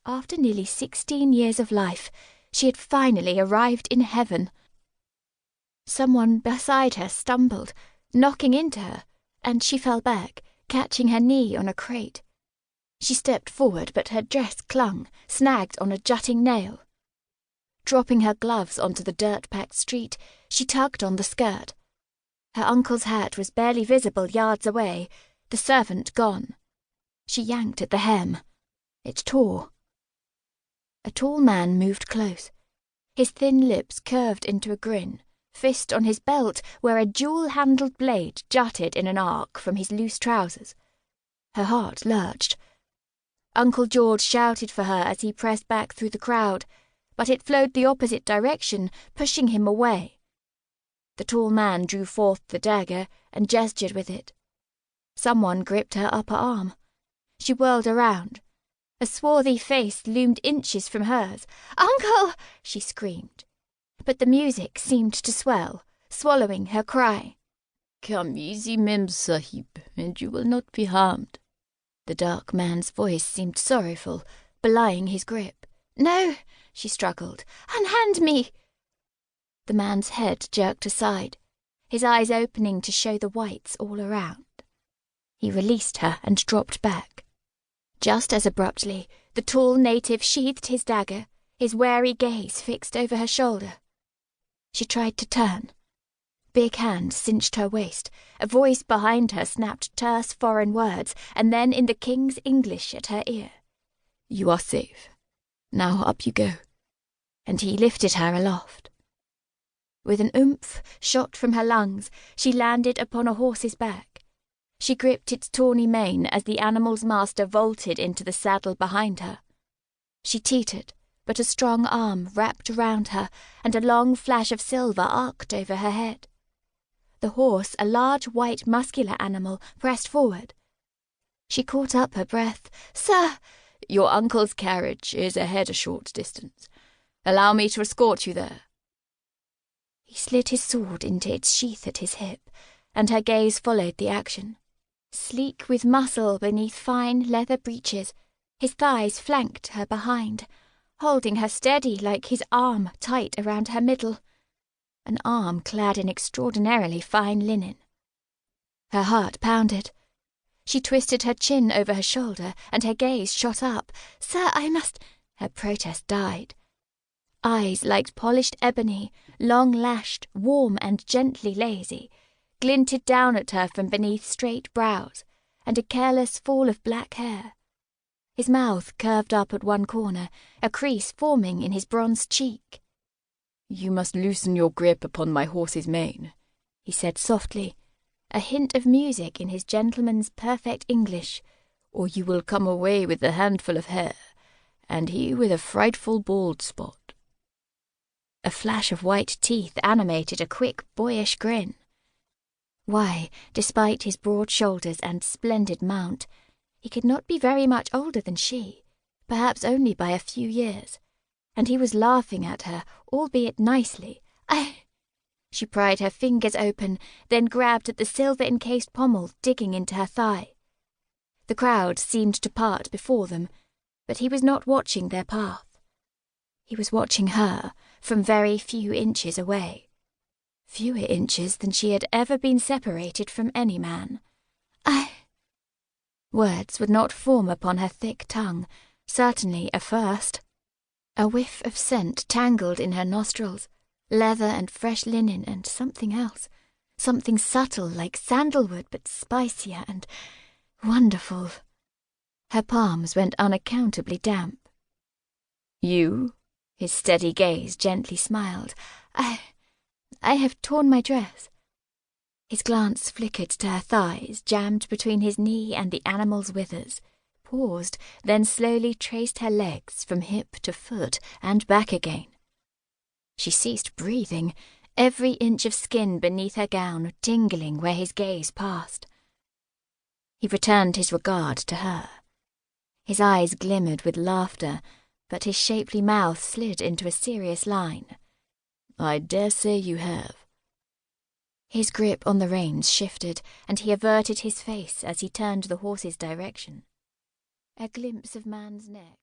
After nearly 16 years of life, she had finally arrived in heaven. Someone beside her stumbled, knocking into her, and she fell back, catching her knee on a crate. She stepped forward, but her dress clung, snagged on a jutting nail. Dropping her gloves onto the dirt-packed street, she tugged on the skirt. Her uncle's hat was barely visible yards away, the servant gone. She yanked at the hem. It tore. A tall man moved close. His thin lips curved into a grin, fist on his belt where a dual-handled blade jutted in an arc from his loose trousers. Her heart lurched. Uncle George shouted for her as he pressed back through the crowd, but it flowed the opposite direction, pushing him away. The tall man drew forth the dagger and gestured with it. Someone gripped her upper arm. She whirled around. A swarthy face loomed inches from hers. "Uncle!" she screamed. But the music seemed to swell, swallowing her cry. "Come easy, Mem Sahib, and you will not be harmed." The dark man's voice seemed sorrowful, belying his grip. "No," she struggled. "Unhand me!" The man's head jerked aside, his eyes opening to show the whites all around. He released her and dropped back. Just as abruptly, the tall native sheathed his dagger, his wary gaze fixed over her shoulder. She tried to turn. Big hand cinched her waist. A voice behind her snapped terse foreign words, and then in the king's English at her ear. "You are safe. Now up you go." And he lifted her aloft. With an oomph shot from her lungs, she landed upon a horse's back. She gripped its tawny mane as the animal's master vaulted into the saddle behind her. She teetered, but a strong arm wrapped around her, and a long flash of silver arced over her head. The horse, a large, white, muscular animal, pressed forward. She caught up her breath. "Sir!" "Your uncle's carriage is ahead a short distance. Allow me to escort you there." He slid his sword into its sheath at his hip, and her gaze followed the action. Sleek with muscle beneath fine leather breeches, his thighs flanked her behind, holding her steady like his arm tight around her middle, an arm clad in extraordinarily fine linen. Her heart pounded. She twisted her chin over her shoulder, and her gaze shot up. "Sir, I must—" Her protest died. Eyes like polished ebony, long-lashed, warm and gently lazy, glinted down at her from beneath straight brows, and a careless fall of black hair. His mouth curved up at one corner, a crease forming in his bronzed cheek. "You must loosen your grip upon my horse's mane," he said softly, a hint of music in his gentleman's perfect English, "or you will come away with the handful of hair, and he with a frightful bald spot." A flash of white teeth animated a quick, boyish grin. Why, despite his broad shoulders and splendid mount, he could not be very much older than she, perhaps only by a few years, and he was laughing at her, albeit nicely. She pried her fingers open, then grabbed at the silver-encased pommel digging into her thigh. The crowd seemed to part before them, but he was not watching their path. He was watching her from very few inches away. Fewer inches than she had ever been separated from any man. Words would not form upon her thick tongue, certainly at first. A whiff of scent tangled in her nostrils, leather and fresh linen and something else, something subtle like sandalwood but spicier and wonderful. Her palms went unaccountably damp. "You?" His steady gaze gently smiled. I have torn my dress." His glance flickered to her thighs, jammed between his knee and the animal's withers, paused, then slowly traced her legs from hip to foot and back again. She ceased breathing, every inch of skin beneath her gown tingling where his gaze passed. He returned his regard to her. His eyes glimmered with laughter, but his shapely mouth slid into a serious line. "I dare say you have." His grip on the reins shifted, and he averted his face as he turned the horse's direction. A glimpse of man's neck